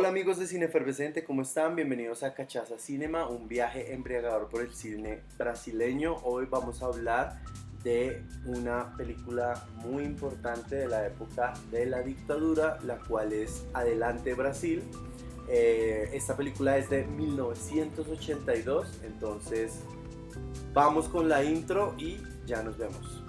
Hola amigos de Cine Efervescente, ¿cómo están? Bienvenidos a Cachaza Cinema, un viaje embriagador por el cine brasileño. Hoy vamos a hablar de una película muy importante de la época de la dictadura, la cual es Adelante Brasil. Esta película es de 1982, entonces vamos con la intro y ya nos vemos.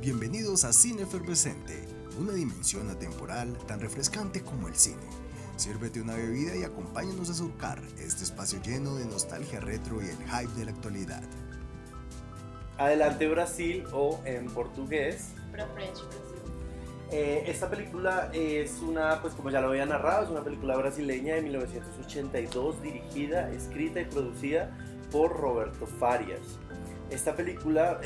Bienvenidos a Cine Efervescente, una dimensión atemporal tan refrescante como el cine. Sírvete una bebida y acompáñanos a surcar este espacio lleno de nostalgia retro y el hype de la actualidad. Adelante Brasil, o en portugués Pra frente, Brasil. Esta película es una, pues como ya lo había narrado, es una película brasileña de 1982 dirigida, escrita y producida por Roberto Farias. Esta película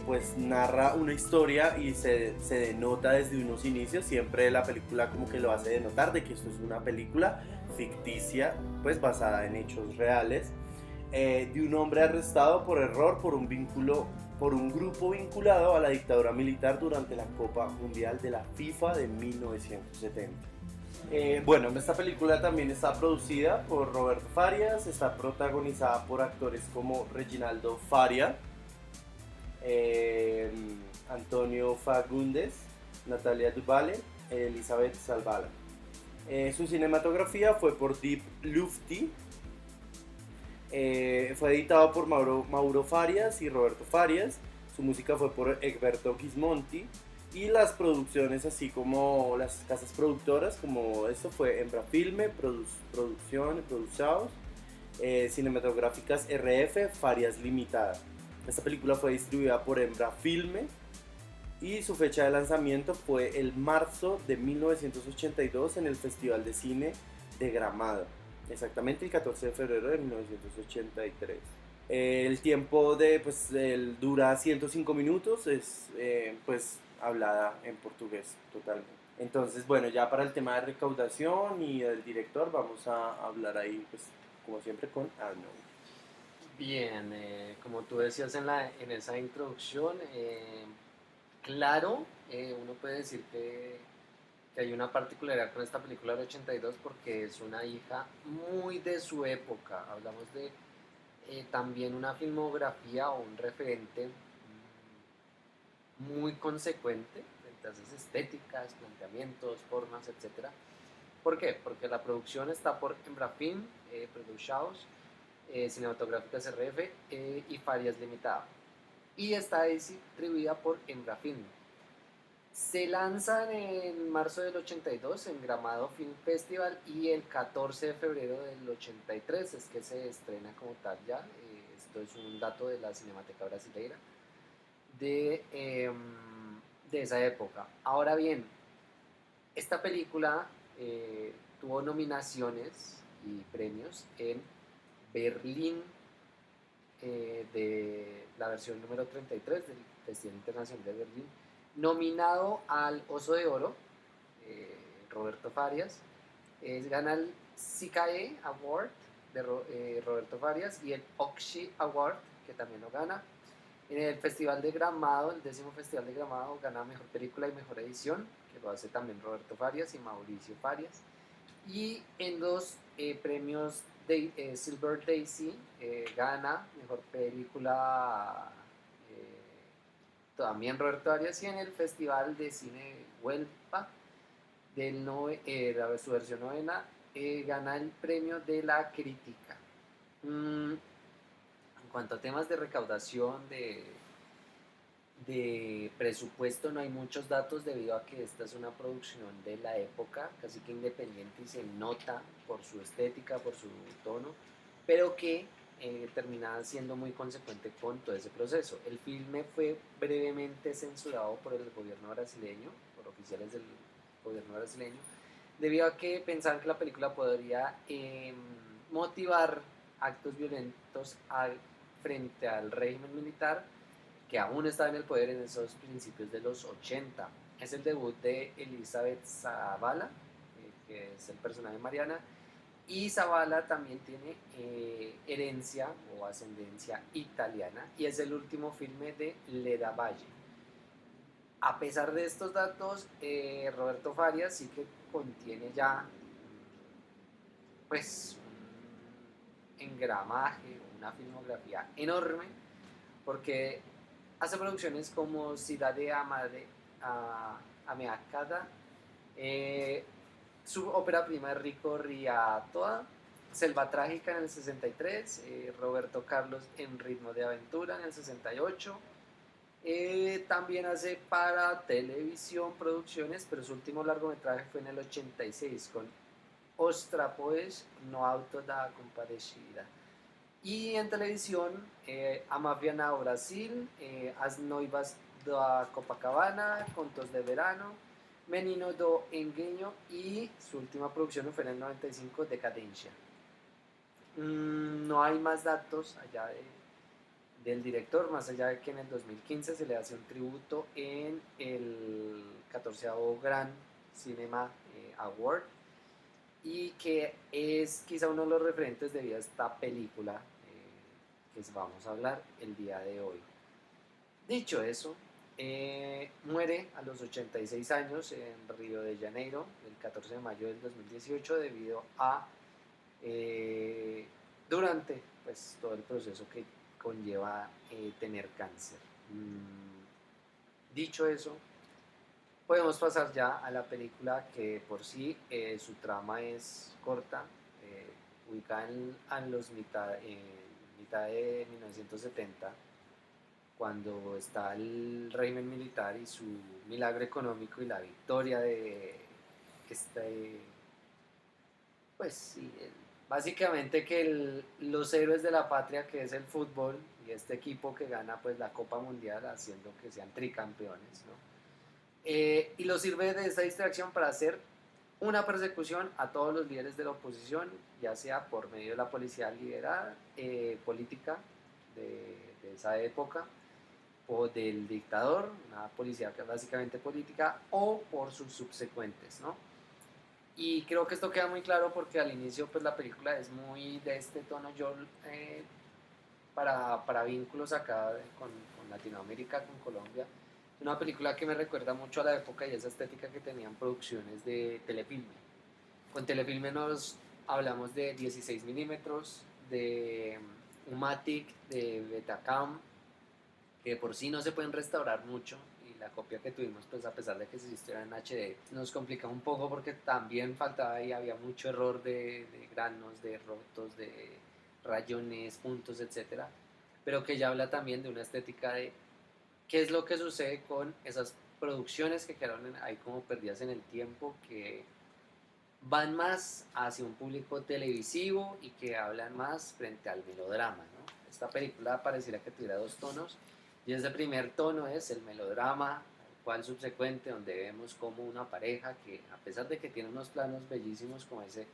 pues narra una historia y se denota desde unos inicios, siempre la película como que lo hace denotar de que esto es una película ficticia, pues basada en hechos reales, de un hombre arrestado por error por un grupo vinculado a la dictadura militar durante la Copa Mundial de la FIFA de 1970. Bueno, esta película también está producida por Roberto Farias, está protagonizada por actores como Reginaldo Faria, Antonio Fagundes, Natalia Duvall, Elizabeth Salvala. Su cinematografía fue por Deep Lufti. Fue editado por Mauro Farias y Roberto Farias. Su música fue por Egberto Gismonti. Y las producciones, así como las casas productoras, como esto fue Embrafilme, Produçados, Cinematográficas RF, Farias Limitada. Esta película fue distribuida por Embrafilme y su fecha de lanzamiento fue el marzo de 1982 en el Festival de Cine de Gramado. Exactamente el 14 de febrero de 1983. El tiempo dura 105 minutos, es pues hablada en portugués totalmente. Entonces, bueno, ya para el tema de recaudación y del director vamos a hablar ahí, pues como siempre, con Arnold. Bien, como tú decías en esa introducción, claro, uno puede decir que hay una particularidad con esta película del 82 porque es una hija muy de su época. Hablamos de también una filmografía o un referente muy consecuente frente a esas estéticas, planteamientos, formas, etc. ¿Por qué? Porque la producción está por Embrafilm, Produçados, Cinematográficas RF y Farias Limitada. Y está distribuida por Embrafilm. Se lanzan en marzo del 82 en Gramado Film Festival y el 14 de febrero del 83 es que se estrena como tal ya. Esto es un dato de la Cinemateca Brasileira de esa época. Ahora bien, esta película tuvo nominaciones y premios en Berlín, de la versión número 33 del Festival Internacional de Berlín, nominado al Oso de Oro, Roberto Farias, gana el SICAE Award de Roberto Farias y el Oxy Award, que también lo gana. En el Festival de Gramado, el 10º Festival de Gramado, gana Mejor Película y Mejor Edición, que lo hace también Roberto Farias y Mauricio Farias. Y en los premios de Silver Daisy gana Mejor Película también Roberto Arias, y en el Festival de Cine Huelva su versión novena gana el premio de la crítica. En cuanto a temas de recaudación, de presupuesto, no hay muchos datos debido a que esta es una producción de la época, casi que independiente, y se nota por su estética, por su tono, pero que terminaba siendo muy consecuente con todo ese proceso. El filme fue brevemente censurado por el gobierno brasileño, por oficiales del gobierno brasileño, debido a que pensaban que la película podría motivar actos violentos frente al régimen militar que aún estaba en el poder en esos principios de los 80. Es el debut de Elizabeth Zavala, que es el personaje de Mariana, y Zavala también tiene herencia o ascendencia italiana y es el último filme de Leda Valle. A pesar de estos datos, Roberto Farias sí que contiene ya pues un engramaje, una filmografía enorme, porque hace producciones como Ciudad de Ameakada, su ópera prima Rico Riatoa, Selva Trágica en el 63, Roberto Carlos en Ritmo de Aventura en el 68. También hace para televisión producciones, pero su último largometraje fue en el 86 con Ostra Poes no Auto da Compadecida. Y en televisión, Amávia na Brasil, As Noivas da Copacabana, Contos de Verano, Menino do Engenho y su última producción fue en el 95, Decadencia. No hay más datos allá del director, más allá de que en el 2015 se le hace un tributo en el 14º Gran Cinema Award, y que es quizá uno de los referentes de esta película que vamos a hablar el día de hoy. Dicho eso, muere a los 86 años en Río de Janeiro el 14 de mayo del 2018 debido a durante pues todo el proceso que conlleva tener cáncer. Dicho eso, podemos pasar ya a la película, que por sí su trama es corta, ubicada en mitad de 1970, cuando está el régimen militar y su milagro económico y la victoria de pues sí, básicamente que los héroes de la patria, que es el fútbol, y este equipo que gana pues la Copa Mundial haciendo que sean tricampeones, ¿no? Y lo sirve de esta distracción para hacer una persecución a todos los líderes de la oposición, ya sea por medio de la policía liberal, política de esa época, o del dictador, una policía que es básicamente política, o por sus subsecuentes, ¿no? Y creo que esto queda muy claro porque al inicio pues la película es muy de este tono. Yo para vínculos acá con Latinoamérica, con Colombia, es una película que me recuerda mucho a la época y esa estética que tenían producciones de Telefilme. Con Telefilme nos hablamos de 16 milímetros, de Umatic, de Betacam, que por sí no se pueden restaurar mucho, y la copia que tuvimos, pues a pesar de que se hiciera en HD, nos complicaba un poco porque también faltaba y había mucho error de granos, de rotos, de rayones, puntos, etcétera, pero que ya habla también de una estética de qué es lo que sucede con esas producciones que quedaron ahí como perdidas en el tiempo, que van más hacia un público televisivo y que hablan más frente al melodrama, ¿no? Esta película pareciera que tuviera dos tonos, y ese primer tono es el melodrama, el cual subsecuente, donde vemos como una pareja que, a pesar de que tiene unos planos bellísimos como ese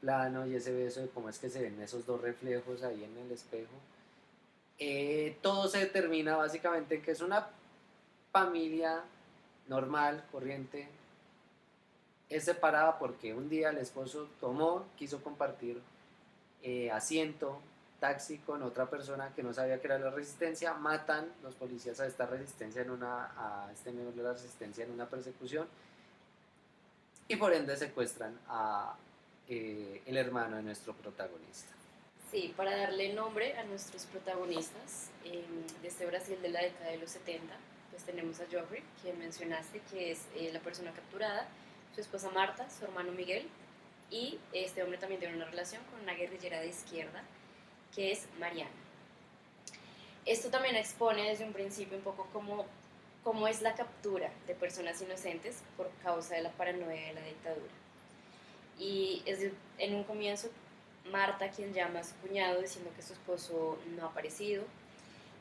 plano y ese beso de cómo es que se ven esos dos reflejos ahí en el espejo, todo se determina básicamente en que es una familia normal, corriente. Es separada porque un día el esposo quiso compartir asiento, taxi con otra persona que no sabía que era la resistencia. Matan los policías a esta resistencia a este miembro de la resistencia en una persecución, y por ende secuestran a el hermano de nuestro protagonista. Sí, para darle nombre a nuestros protagonistas de este Brasil de la década de los 70, pues tenemos a Joffrey, quien mencionaste, que es la persona capturada, su esposa Marta, su hermano Miguel, y este hombre también tiene una relación con una guerrillera de izquierda, que es Mariana. Esto también expone desde un principio un poco cómo es la captura de personas inocentes por causa de la paranoia de la dictadura. Y es en un comienzo Marta quien llama a su cuñado diciendo que su esposo no ha aparecido,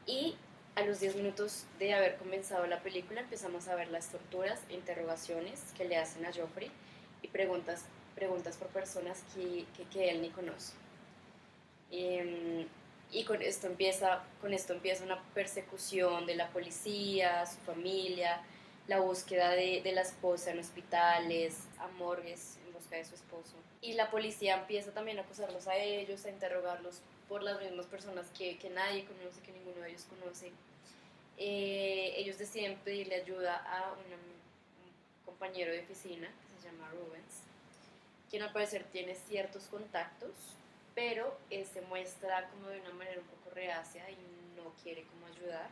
y a los 10 minutos de haber comenzado la película empezamos a ver las torturas e interrogaciones que le hacen a Joffrey, y preguntas por personas que él ni conoce. Y con esto empieza una persecución de la policía, su familia, la búsqueda de la esposa en hospitales, a morgues en busca de su esposo. Y la policía empieza también a acusarlos a ellos, a interrogarlos por las mismas personas que nadie conoce, que ninguno de ellos conoce. Ellos deciden pedirle ayuda a un compañero de oficina que se llama Rubens, quien al parecer tiene ciertos contactos, pero se muestra como de una manera un poco reacia y no quiere como ayudar.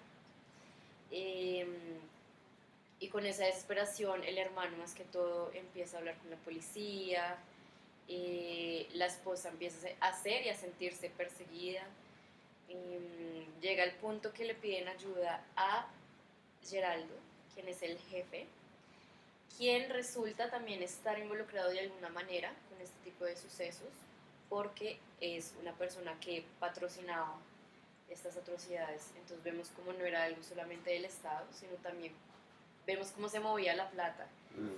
Eh, y con esa desesperación el hermano más que todo empieza a hablar con la policía, la esposa empieza a hacer y a sentirse perseguida. Llega al punto que le piden ayuda a Geraldo, quien es el jefe, quien resulta también estar involucrado de alguna manera con este tipo de sucesos, porque es una persona que patrocinaba estas atrocidades. Entonces vemos cómo no era algo solamente del Estado, sino también vemos cómo se movía la plata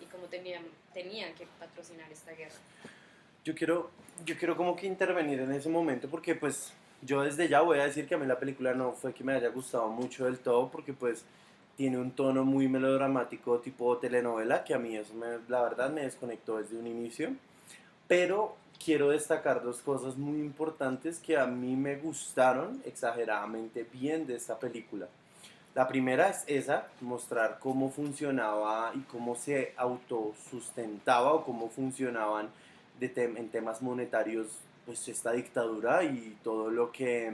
y cómo tenían que patrocinar esta guerra. Yo quiero como que intervenir en ese momento porque pues yo desde ya voy a decir que a mí la película no fue que me haya gustado mucho del todo porque pues tiene un tono muy melodramático tipo telenovela que a mí eso la verdad me desconectó desde un inicio, pero quiero destacar dos cosas muy importantes que a mí me gustaron exageradamente bien de esta película. La primera es esa, mostrar cómo funcionaba y cómo se autosustentaba o cómo funcionaban en temas monetarios pues esta dictadura y todo lo que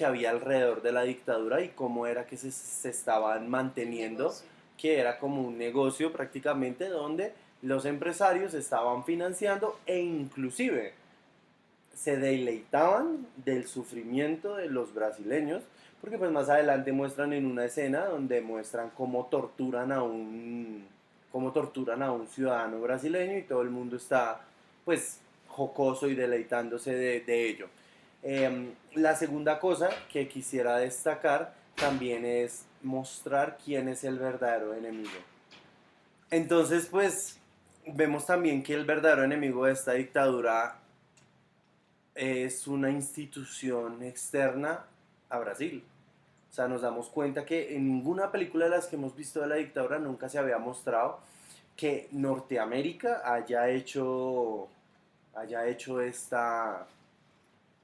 había alrededor de la dictadura y cómo era que se estaban manteniendo, que era como un negocio prácticamente donde los empresarios estaban financiando e inclusive se deleitaban del sufrimiento de los brasileños, porque pues más adelante muestran en una escena donde muestran cómo torturan a un ciudadano brasileño y todo el mundo está pues jocoso y deleitándose de ello. La segunda cosa que quisiera destacar también es mostrar quién es el verdadero enemigo. Entonces pues vemos también que el verdadero enemigo de esta dictadura es una institución externa a Brasil. O sea, nos damos cuenta que en ninguna película de las que hemos visto de la dictadura nunca se había mostrado que Norteamérica haya hecho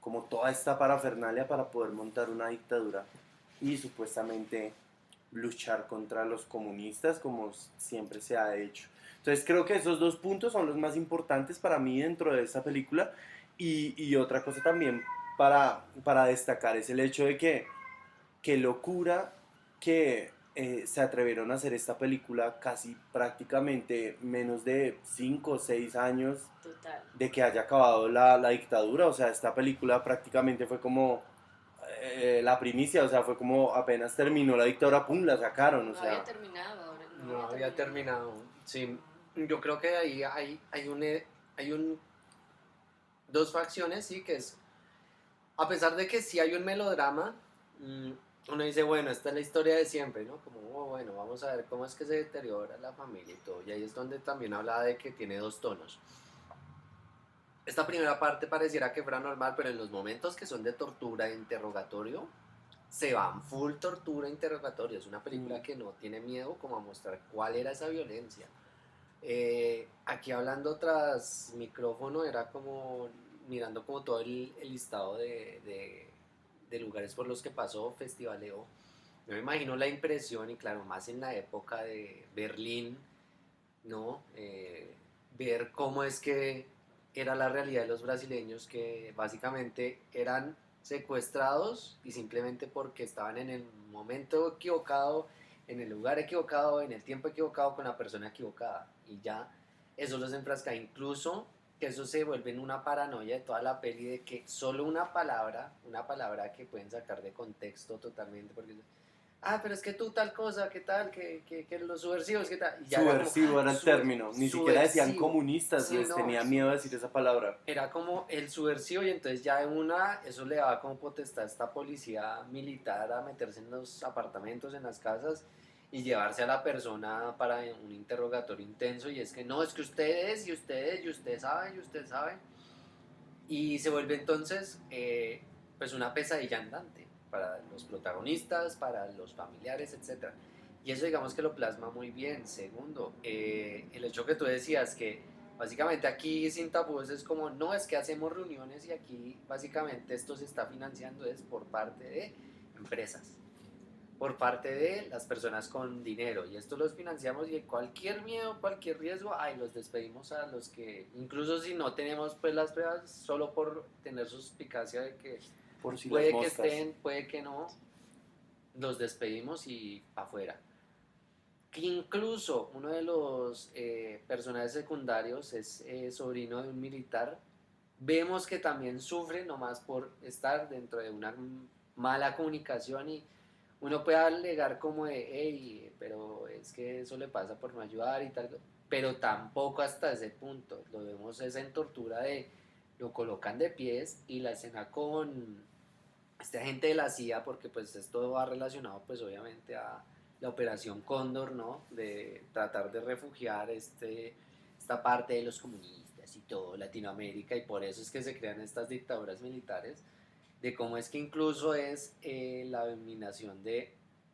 como toda esta parafernalia para poder montar una dictadura y supuestamente luchar contra los comunistas como siempre se ha hecho. Entonces creo que esos dos puntos son los más importantes para mí dentro de esta película y otra cosa también para destacar es el hecho de que qué locura que se atrevieron a hacer esta película casi prácticamente menos de 5 o 6 años Total. de que haya acabado la dictadura. O sea, esta película prácticamente fue como la primicia, o sea, fue como apenas terminó la dictadura, ¡pum!, la sacaron. O No sea, había terminado ahora. No había terminado. Sí, yo creo que ahí hay dos facciones, sí, que es, a pesar de que sí hay un melodrama, uno dice, bueno, esta es la historia de siempre, ¿no? Como, bueno, vamos a ver cómo es que se deteriora la familia y todo. Y ahí es donde también habla de que tiene dos tonos. Esta primera parte pareciera que fuera normal, pero en los momentos que son de tortura e interrogatorio, se van full tortura e interrogatorio. Es una película que no tiene miedo como a mostrar cuál era esa violencia. Aquí hablando tras micrófono era como mirando como todo el listado de lugares por los que pasó, festivaleo. Yo me imagino la impresión, y claro, más en la época de Berlín, ¿no? Ver cómo es que era la realidad de los brasileños, que básicamente eran secuestrados y simplemente porque estaban en el momento equivocado, en el lugar equivocado, en el tiempo equivocado, con la persona equivocada. Y ya eso los enfrasca. Incluso que eso se vuelve en una paranoia de toda la peli de que solo una palabra que pueden sacar de contexto totalmente, porque pero es que tú tal cosa, ¿qué tal? Que los subversivos, ¿qué tal? Y ya subversivo era el término, ni siquiera decían comunistas, sí, les tenía miedo de decir esa palabra. Era como el subversivo y entonces ya eso le daba como potestad a esta policía militar a meterse en los apartamentos, en las casas y llevarse a la persona para un interrogatorio intenso y es que no, es que ustedes y usted sabe y se vuelve entonces pues una pesadilla andante para los protagonistas, para los familiares, etc. Y eso digamos que lo plasma muy bien. Segundo, el hecho que tú decías que básicamente aquí sin tabúes es como, no, es que hacemos reuniones y aquí básicamente esto se está financiando es por parte de empresas. por parte de las personas con dinero, y esto los financiamos, y cualquier miedo, cualquier riesgo, ay, los despedimos a los que, incluso si no tenemos pues las pruebas, solo por tener suspicacia de que Por si las puede que moscas. estén, puede que no, los despedimos y afuera. Que incluso uno de los personajes secundarios es sobrino de un militar. Vemos que también sufre nomás por estar dentro de una mala comunicación, y uno puede alegar como de, hey, pero es que eso le pasa por no ayudar y tal, pero tampoco hasta ese punto. Lo vemos es en tortura de, lo colocan de pies, y la escena con este agente de la CIA, porque pues esto va relacionado pues obviamente a la operación Cóndor, ¿no? De tratar de refugiar esta parte de los comunistas y todo Latinoamérica, y por eso es que se crean estas dictaduras militares, de cómo es que incluso es la dominación de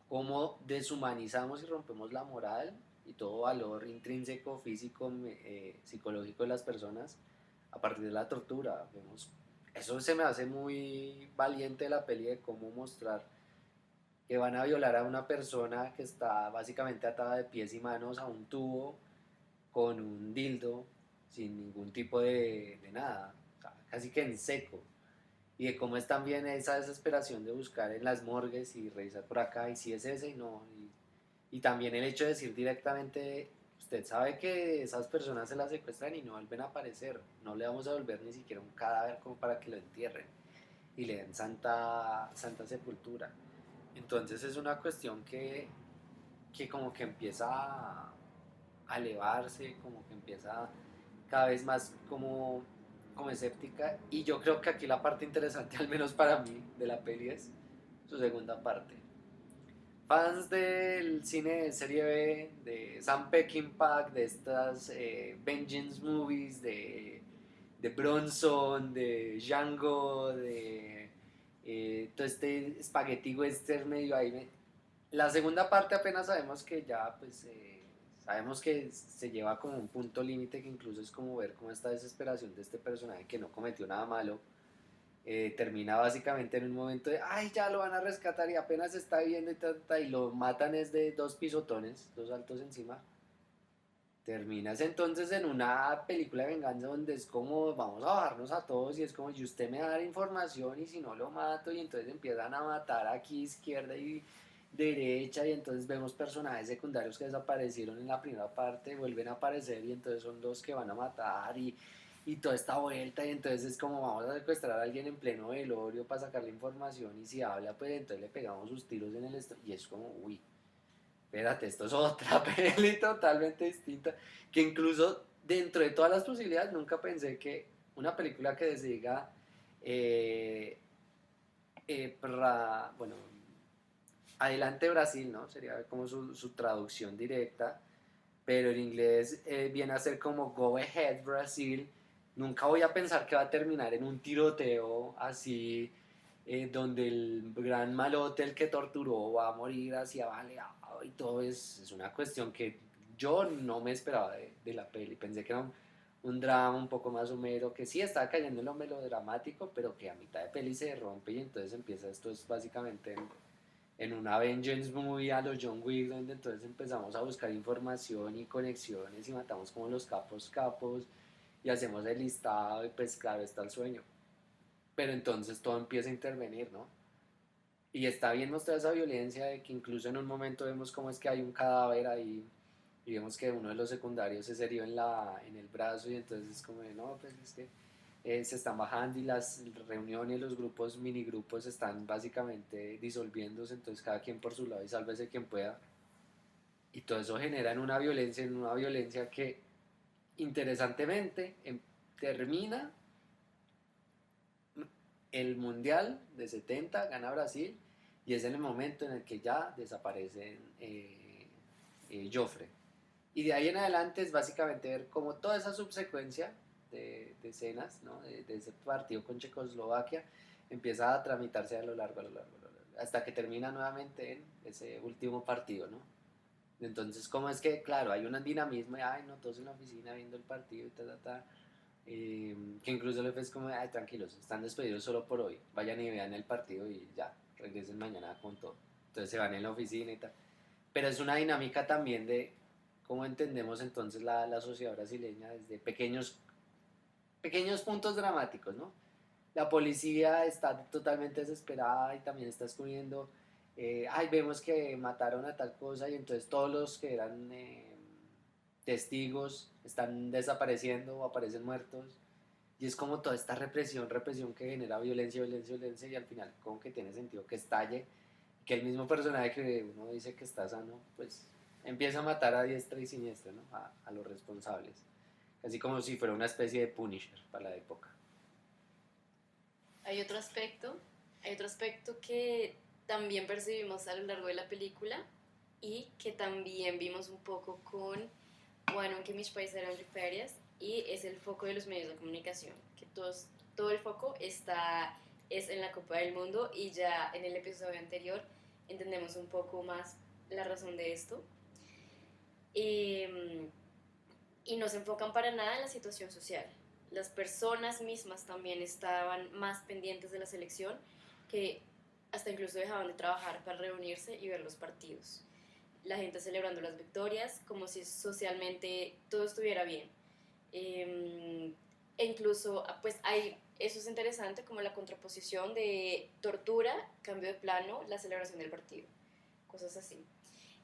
cómo deshumanizamos y rompemos la moral y todo valor intrínseco, físico, psicológico de las personas a partir de la tortura. Vemos, eso se me hace muy valiente de la peli, de cómo mostrar que van a violar a una persona que está básicamente atada de pies y manos a un tubo con un dildo sin ningún tipo de nada, o sea, casi que en seco. Y de cómo es también esa desesperación de buscar en las morgues y revisar por acá, y si es ese y no. Y también el hecho de decir directamente, usted sabe que esas personas se las secuestran y no vuelven a aparecer, no le vamos a devolver ni siquiera un cadáver como para que lo entierren y le den santa sepultura. Entonces es una cuestión que como que empieza a elevarse, como que empieza cada vez más como escéptica, y yo creo que aquí la parte interesante, al menos para mí, de la peli es su segunda parte. Fans del cine de serie B, de Sam Peckinpah, de estas Vengeance movies, de Bronson, de Django, de todo este spaghetti western medio ahí. La segunda parte apenas sabemos que ya, pues, sabemos que se lleva como un punto límite, que incluso es como ver cómo esta desesperación de este personaje que no cometió nada malo, termina básicamente en un momento de, ay, ya lo van a rescatar, y apenas está viendo y lo matan es de dos pisotones, dos saltos encima. Terminas entonces en una película de venganza donde es como vamos a bajarnos a todos, y es como, y usted me va a dar información y si no lo mato, y entonces empiezan a matar aquí izquierda y derecha, y entonces vemos personajes secundarios que desaparecieron en la primera parte, vuelven a aparecer, y entonces son los que van a matar, y toda esta vuelta, y entonces es como vamos a secuestrar a alguien en pleno velorio para sacarle información, y si habla pues entonces le pegamos sus tiros en el y es como, uy, espérate, esto es otra peli totalmente distinta, que incluso dentro de todas las posibilidades nunca pensé que una película que se diga, eh, bueno, Adelante Brasil, ¿no? Sería como su traducción directa, pero en inglés viene a ser como Go Ahead Brasil. Nunca voy a pensar que va a terminar en un tiroteo así, donde el gran malote, el que torturó, va a morir así baleado, y todo es una cuestión que yo no me esperaba de la peli. Pensé que era un drama un poco más somero, que sí estaba cayendo en lo melodramático, pero que a mitad de peli se rompe, y entonces empieza, esto es básicamente en una Vengeance movie a los John Wick, donde entonces empezamos a buscar información y conexiones y matamos como los capos, y hacemos el listado, y pues claro está el sueño. Pero entonces todo empieza a intervenir, ¿no? Y está bien mostrada esa violencia, de que incluso en un momento vemos cómo es que hay un cadáver ahí, y vemos que uno de los secundarios es herido en el brazo, y entonces es como de, no, pues es que se están bajando, y las reuniones, los grupos, minigrupos están básicamente disolviéndose, entonces cada quien por su lado y sálvese quien pueda. Y todo eso genera en una violencia que interesantemente termina el Mundial de 70, gana Brasil, y es en el momento en el que ya desaparecen Joffre. Y de ahí en adelante es básicamente ver cómo toda esa subsecuencia de escenas, ¿no? De ese partido con Checoslovaquia empieza a tramitarse a lo largo, hasta que termina nuevamente en ese último partido, ¿no? Entonces, ¿cómo es que, claro, hay un dinamismo, y, ay, no, todos en la oficina viendo el partido y que incluso le es como, ay, tranquilos, están despedidos solo por hoy, vayan y vean el partido y ya, regresen mañana con todo. entonces se van en la oficina y tal. Pero es una dinámica también de cómo entendemos entonces la sociedad brasileña desde pequeños puntos dramáticos, ¿no? La policía está totalmente desesperada y también está descubriendo, ay, vemos que mataron a tal cosa y entonces todos los que eran testigos están desapareciendo o aparecen muertos. Y es como toda esta represión que genera violencia y al final como que tiene sentido que estalle, que el mismo personaje que uno dice que está sano, pues empieza a matar a diestra y siniestra, ¿no? A los responsables. Casi como si fuera una especie de Punisher para la época. Hay otro aspecto, hay otro aspecto que también percibimos a lo largo de la película y que también vimos un poco con Bueno, que mis países eran ferias y es el foco de los medios de comunicación, que todo el foco es en la Copa del Mundo y ya en el episodio anterior entendemos un poco más la razón de esto. Eh, y no se enfocan para nada en la situación social. Las personas mismas también estaban más pendientes de la selección, que hasta incluso dejaban de trabajar para reunirse y ver los partidos. La gente celebrando las victorias como si socialmente todo estuviera bien. E incluso, pues eso es interesante, como la contraposición de tortura, cambio de plano, la celebración del partido, cosas así.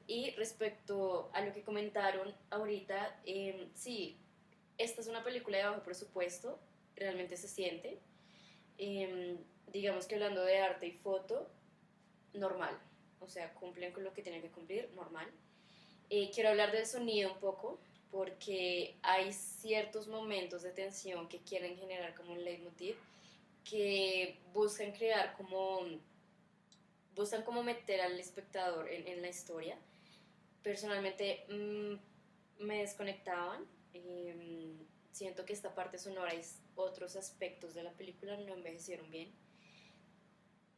Y respecto a lo que comentaron ahorita, sí, esta es una película de bajo presupuesto, realmente se siente. Eh, digamos que hablando de arte y foto, normal, o sea, cumplen con lo que tienen que cumplir, normal. Quiero hablar del sonido un poco, porque hay ciertos momentos de tensión que quieren generar como un leitmotiv, que buscan como meter al espectador en la historia. Personalmente me desconectaban. Siento que esta parte sonora y otros aspectos de la película no envejecieron bien.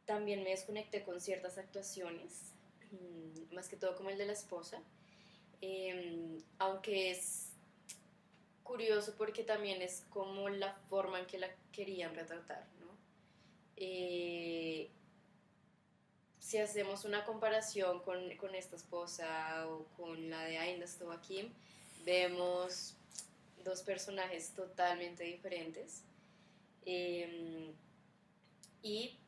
También me desconecté con ciertas actuaciones, más que todo como el de la esposa, aunque es curioso porque también es como la forma en que la querían retratar, ¿no? Si hacemos una comparación con esta esposa o con la de Ainda Estuvo Aquí, vemos dos personajes totalmente diferentes. Y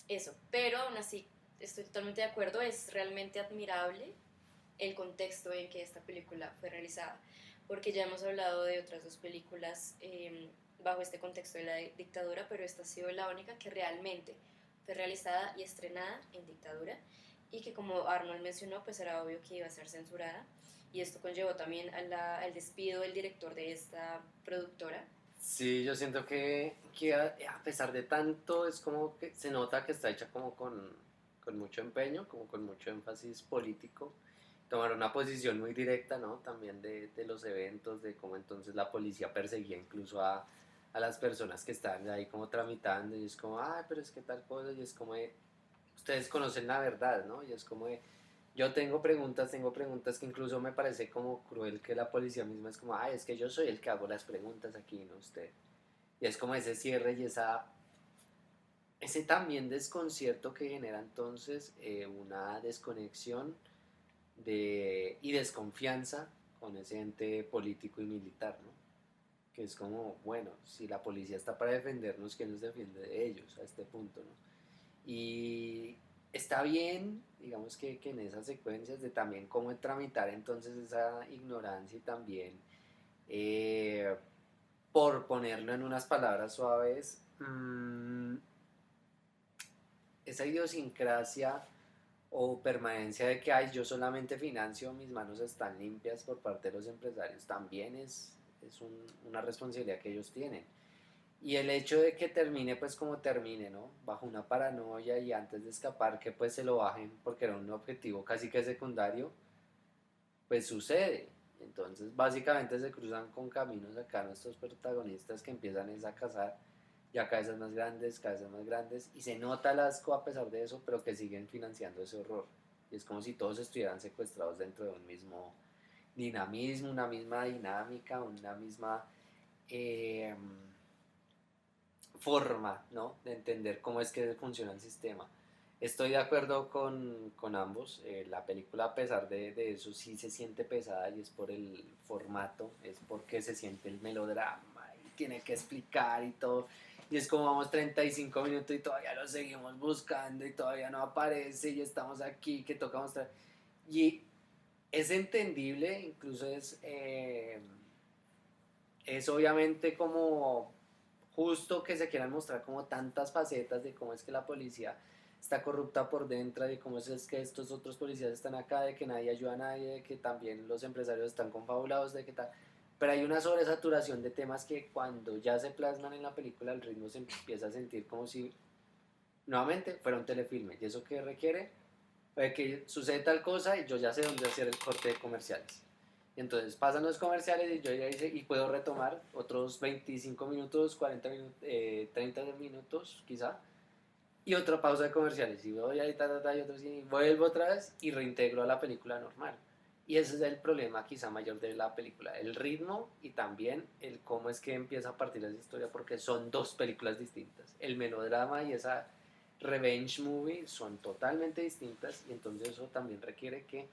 eso, pero aún así estoy totalmente de acuerdo, es realmente admirable el contexto en que esta película fue realizada, porque ya hemos hablado de otras dos películas bajo este contexto de la dictadura, pero esta ha sido la única que realmente fue realizada y estrenada en dictadura y que, como Arnold mencionó, pues era obvio que iba a ser censurada, y esto conllevó también al despido del director de esta productora. Sí, yo siento que a pesar de tanto es como que se nota que está hecha como con mucho empeño, como con mucho énfasis político. Tomar una posición muy directa, ¿no? También de los eventos, de cómo entonces la policía perseguía incluso a las personas que estaban ahí como tramitando y es como, ay, pero es que tal cosa y es como de, ustedes conocen la verdad, ¿no? Y es como de, yo tengo preguntas que incluso me parece como cruel que la policía misma es como, ay, es que yo soy el que hago las preguntas aquí, no usted. Y es como ese cierre y ese también desconcierto que genera entonces una desconexión y desconfianza con ese ente político y militar, ¿no? Que es como, bueno, si la policía está para defendernos, ¿quién nos defiende de ellos a este punto, ¿no? Y está bien, digamos que en esas secuencias de también cómo tramitar entonces esa ignorancia y también, eh, por ponerlo en unas palabras suaves, esa idiosincrasia o permanencia de que ay, yo solamente financio, mis manos están limpias por parte de los empresarios, también es una responsabilidad que ellos tienen. Y el hecho de que termine pues como termine, ¿no? Bajo una paranoia y antes de escapar que pues se lo bajen porque era un objetivo casi que secundario, pues sucede. Entonces básicamente se cruzan con caminos acá nuestros protagonistas que empiezan es a cazar ya cabezas más grandes y se nota el asco a pesar de eso, pero que siguen financiando ese horror. Y es como si todos estuvieran secuestrados dentro de un mismo dinamismo, una misma dinámica, una misma eh, forma, ¿no? De entender cómo es que funciona el sistema. Estoy de acuerdo con ambos. La película, a pesar de eso, sí se siente pesada y es por el formato, es porque se siente el melodrama y tiene que explicar y todo. Y es como vamos 35 minutos y todavía lo seguimos buscando y todavía no aparece y estamos aquí, que toca mostrar. Y es entendible, incluso es obviamente como justo que se quieran mostrar como tantas facetas de cómo es que la policía está corrupta por dentro, de cómo es que estos otros policías están acá, de que nadie ayuda a nadie, de que también los empresarios están confabulados, de que tal. Pero hay una sobresaturación de temas que cuando ya se plasman en la película el ritmo se empieza a sentir como si nuevamente fuera un telefilme. ¿Y eso qué requiere? Que sucede tal cosa y yo ya sé dónde hacer el corte de comerciales. Entonces pasan los comerciales y yo ya hice y puedo retomar otros 25 minutos, 40 minutos, 30 minutos quizá, y otra pausa de comerciales. Y voy ahí, y otro, y vuelvo otra vez y reintegro a la película normal. Y ese es el problema quizá mayor de la película, el ritmo y también el cómo es que empieza a partir esa historia, porque son dos películas distintas. El melodrama y esa revenge movie son totalmente distintas y entonces eso también requiere que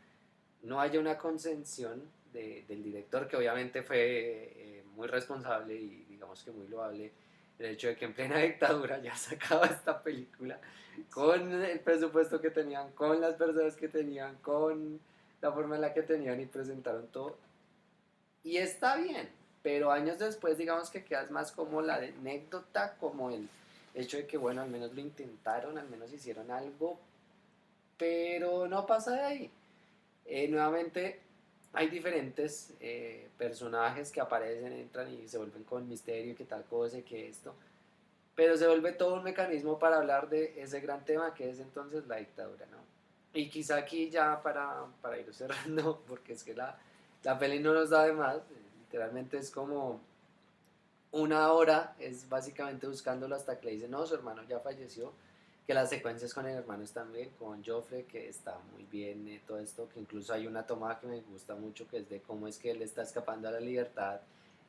no haya una concepción del director, que obviamente fue muy responsable y digamos que muy loable el hecho de que en plena dictadura ya sacaba esta película con el presupuesto que tenían, con las personas que tenían, con la forma en la que tenían y presentaron todo. Y está bien, pero años después digamos que quedas más como la anécdota, como el hecho de que bueno, al menos lo intentaron, al menos hicieron algo, pero no pasa de ahí. Nuevamente hay diferentes personajes que aparecen, entran y se vuelven con misterio, que tal cosa, que esto, pero se vuelve todo un mecanismo para hablar de ese gran tema que es entonces la dictadura, ¿no? Y quizá aquí ya para ir cerrando, porque es que la peli no nos da de más, literalmente es como una hora, es básicamente buscándolo hasta que le dicen, no, su hermano ya falleció, que las secuencias con el hermano están bien, con Joffrey, que está muy bien todo esto, que incluso hay una toma que me gusta mucho, que es de cómo es que él está escapando a la libertad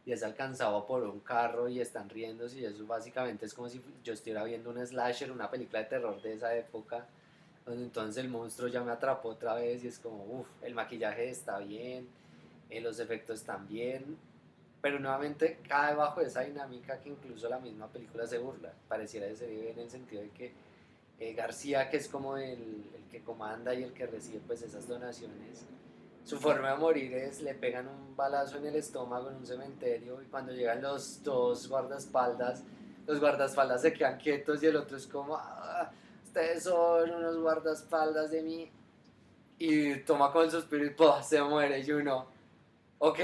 y es alcanzado por un carro y están riéndose y eso básicamente es como si yo estuviera viendo un slasher, una película de terror de esa época, donde entonces el monstruo ya me atrapó otra vez y es como, uff, el maquillaje está bien, los efectos están bien, pero nuevamente cae bajo esa dinámica que incluso la misma película se burla. Pareciera que se vive en el sentido de que García, que es como el que comanda y el que recibe pues esas donaciones, su forma de morir es le pegan un balazo en el estómago en un cementerio y cuando llegan los dos guardaespaldas, los guardaespaldas se quedan quietos y el otro es como, ah, ustedes son unos guardaespaldas de mí y toma con el suspiro y ¡pum! Se muere y uno, ok,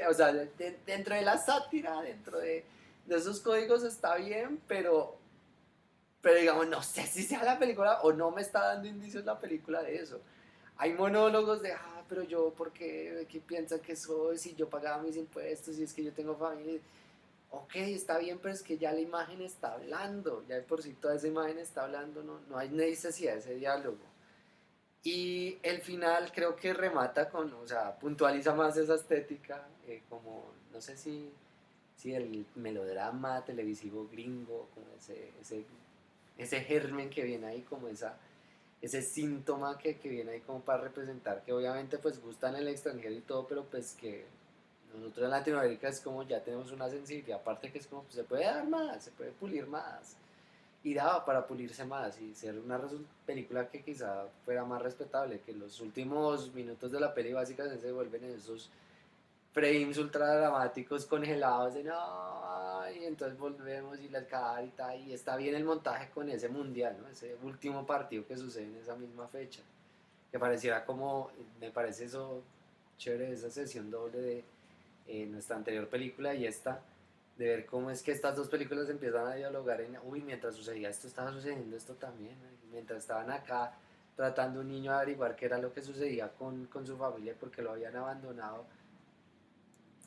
o sea, dentro de la sátira, dentro de esos códigos está bien, pero digamos, no sé si sea la película o no me está dando indicios la película de eso. Hay monólogos de, pero yo, ¿por qué? ¿Qué piensan que soy? Si yo pagaba mis impuestos, si es que yo tengo familia. Ok, está bien, pero es que ya la imagen está hablando, ya de por sí toda esa imagen está hablando, no hay necesidad de ese diálogo. Y el final creo que remata con, o sea, puntualiza más esa estética, como, no sé si el melodrama televisivo gringo, como ese germen que viene ahí, como ese síntoma que viene ahí como para representar, que obviamente pues gusta en el extranjero y todo, pero pues que nosotros en Latinoamérica es como ya tenemos una sensibilidad, aparte que es como, pues se puede dar más, se puede pulir más y daba para pulirse más y ser una película que quizá fuera más respetable, que los últimos minutos de la peli básicamente se vuelven en esos frames ultra dramáticos congelados de no, y entonces volvemos y la cara y tal, y está bien el montaje con ese mundial, ¿no? Ese último partido que sucede en esa misma fecha, que pareciera como, me parece eso chévere, esa sesión doble de nuestra anterior película y esta, de ver cómo es que estas dos películas empiezan a dialogar en, uy, mientras sucedía esto, estaba sucediendo esto también, mientras estaban acá tratando un niño de averiguar qué era lo que sucedía con su familia porque lo habían abandonado.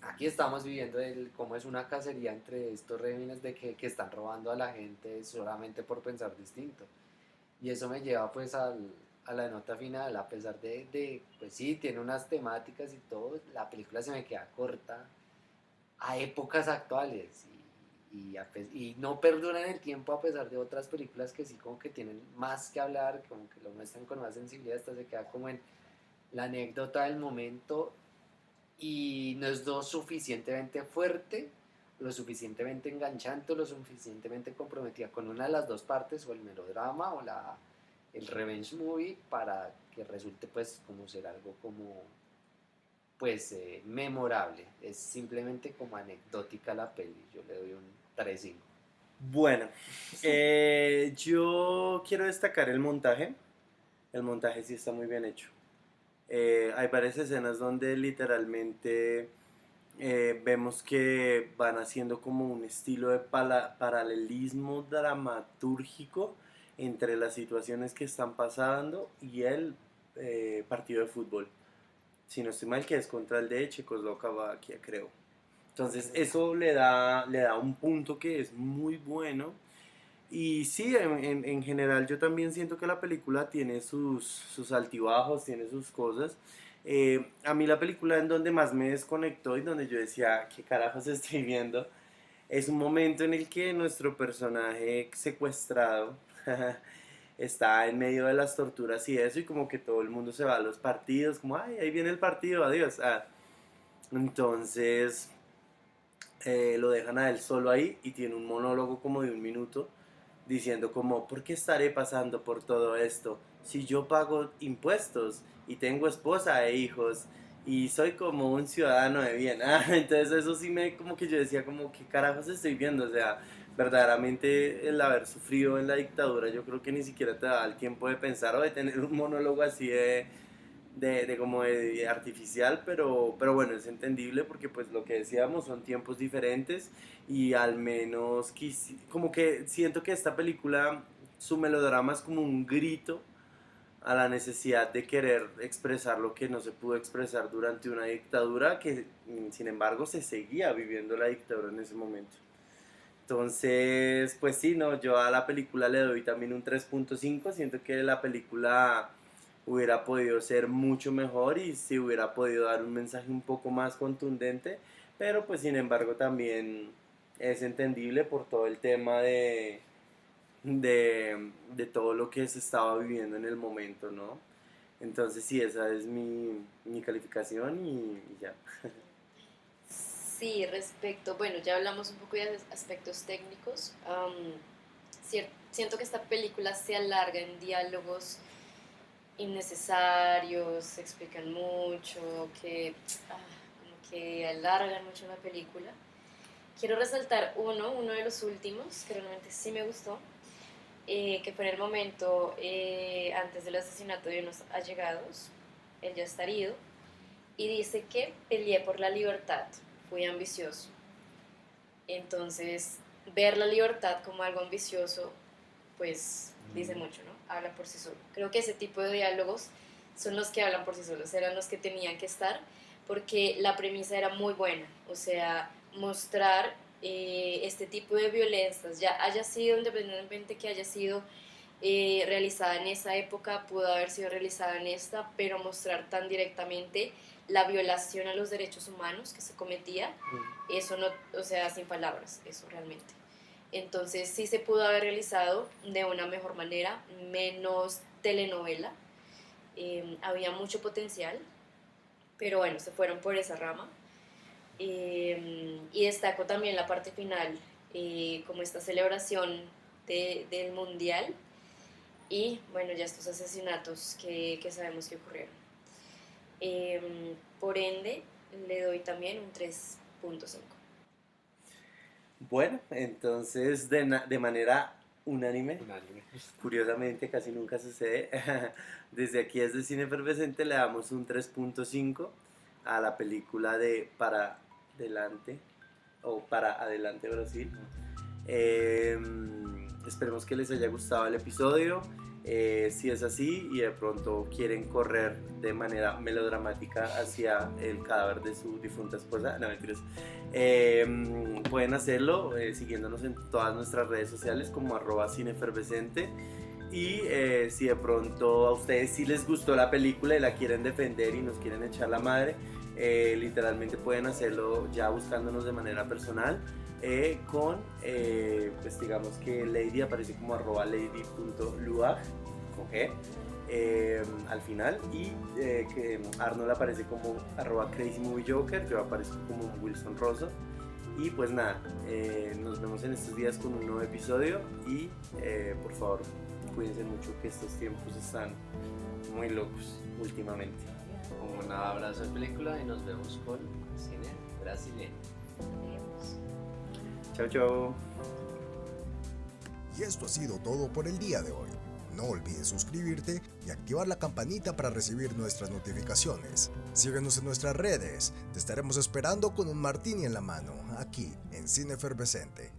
Aquí estamos viviendo cómo es una cacería entre estos regímenes de que están robando a la gente solamente por pensar distinto. Y eso me lleva pues a la nota final, a pesar pues sí, tiene unas temáticas y todo, la película se me queda corta a épocas actuales y no perduran el tiempo a pesar de otras películas que sí como que tienen más que hablar, como que lo muestran con más sensibilidad, hasta se queda como en la anécdota del momento y no es lo suficientemente fuerte, lo suficientemente enganchante, lo suficientemente comprometida con una de las dos partes, o el melodrama o el revenge movie, para que resulte pues como ser algo como pues memorable. Es simplemente como anecdótica la peli, yo le doy un 3-5. Bueno, yo quiero destacar el montaje. El montaje sí está muy bien hecho. Hay varias escenas donde literalmente vemos que van haciendo como un estilo de paralelismo dramatúrgico entre las situaciones que están pasando y el partido de fútbol. Si no estoy mal, que es contra el de Checoslovaquia, creo. Entonces eso le da un punto que es muy bueno. Y sí, en general yo también siento que la película tiene sus altibajos, tiene sus cosas. A mí la película en donde más me desconectó y donde yo decía, ¿qué carajos estoy viendo? Es un momento en el que nuestro personaje secuestrado está en medio de las torturas y eso, y como que todo el mundo se va a los partidos, como, ay, ahí viene el partido, adiós. Entonces lo dejan a él solo ahí y tiene un monólogo como de 1 minuto diciendo como, ¿por qué estaré pasando por todo esto? Si yo pago impuestos y tengo esposa e hijos y soy como un ciudadano de bien. Entonces eso sí como que yo decía como, ¿qué carajos estoy viendo? O sea, verdaderamente el haber sufrido en la dictadura, yo creo que ni siquiera te da el tiempo de pensar o de tener un monólogo así de como de artificial, pero bueno, es entendible porque pues lo que decíamos son tiempos diferentes y al menos como que siento que esta película, su melodrama es como un grito a la necesidad de querer expresar lo que no se pudo expresar durante una dictadura que sin embargo se seguía viviendo la dictadura en ese momento. Entonces, pues sí, no, yo a la película le doy también un 3.5. Siento que la película hubiera podido ser mucho mejor y si hubiera podido dar un mensaje un poco más contundente, pero pues sin embargo también es entendible por todo el tema de todo lo que se estaba viviendo en el momento, ¿no? Entonces sí, esa es mi calificación y ya. Sí, respecto, bueno, ya hablamos un poco de aspectos técnicos. Siento que esta película se alarga en diálogos innecesarios, se explican mucho, como que alargan mucho la película. Quiero resaltar uno de los últimos, que realmente sí me gustó, que fue en el momento antes del asesinato de unos allegados. Él ya está herido y dice que peleé por la libertad, fui ambicioso. Entonces, ver la libertad como algo ambicioso, pues dice mucho, ¿no? Habla por sí solo. Creo que ese tipo de diálogos son los que hablan por sí solos, eran los que tenían que estar, porque la premisa era muy buena, o sea, mostrar este tipo de violencias, ya haya sido, independientemente que haya sido realizada en esa época, pudo haber sido realizada en esta, pero mostrar tan directamente la violación a los derechos humanos que se cometía, eso no, o sea, sin palabras, eso realmente. Entonces sí se pudo haber realizado de una mejor manera, menos telenovela, había mucho potencial, pero bueno, se fueron por esa rama. Y destaco también la parte final, como esta celebración del mundial y bueno, ya estos asesinatos que sabemos que ocurrieron. Por ende, le doy también un 3.5. Bueno, entonces de manera unánime, curiosamente casi nunca sucede, desde aquí desde Cine Efervescente le damos un 3.5 a la película de Para Adelante Brasil. Esperemos que les haya gustado el episodio. Si es así y de pronto quieren correr de manera melodramática hacia el cadáver de su difunta esposa, no mentiras, pueden hacerlo siguiéndonos en todas nuestras redes sociales como @cineefervescente. Y si de pronto a ustedes sí les gustó la película y la quieren defender y nos quieren echar la madre, literalmente pueden hacerlo ya buscándonos de manera personal. con, pues digamos que Lady aparece como @lady.luag, con G, al final, y que Arnold aparece como @crazymoviejoker, yo aparezco como Wilson Rosso. Y pues nada, nos vemos en estos días con un nuevo episodio y por favor cuídense mucho que estos tiempos están muy locos últimamente. Un abrazo de película y nos vemos con cine brasileño. Adiós. Chao, chao. Y esto ha sido todo por el día de hoy. No olvides suscribirte y activar la campanita para recibir nuestras notificaciones. Síguenos en nuestras redes, te estaremos esperando con un martini en la mano, aquí en Cine Efervescente.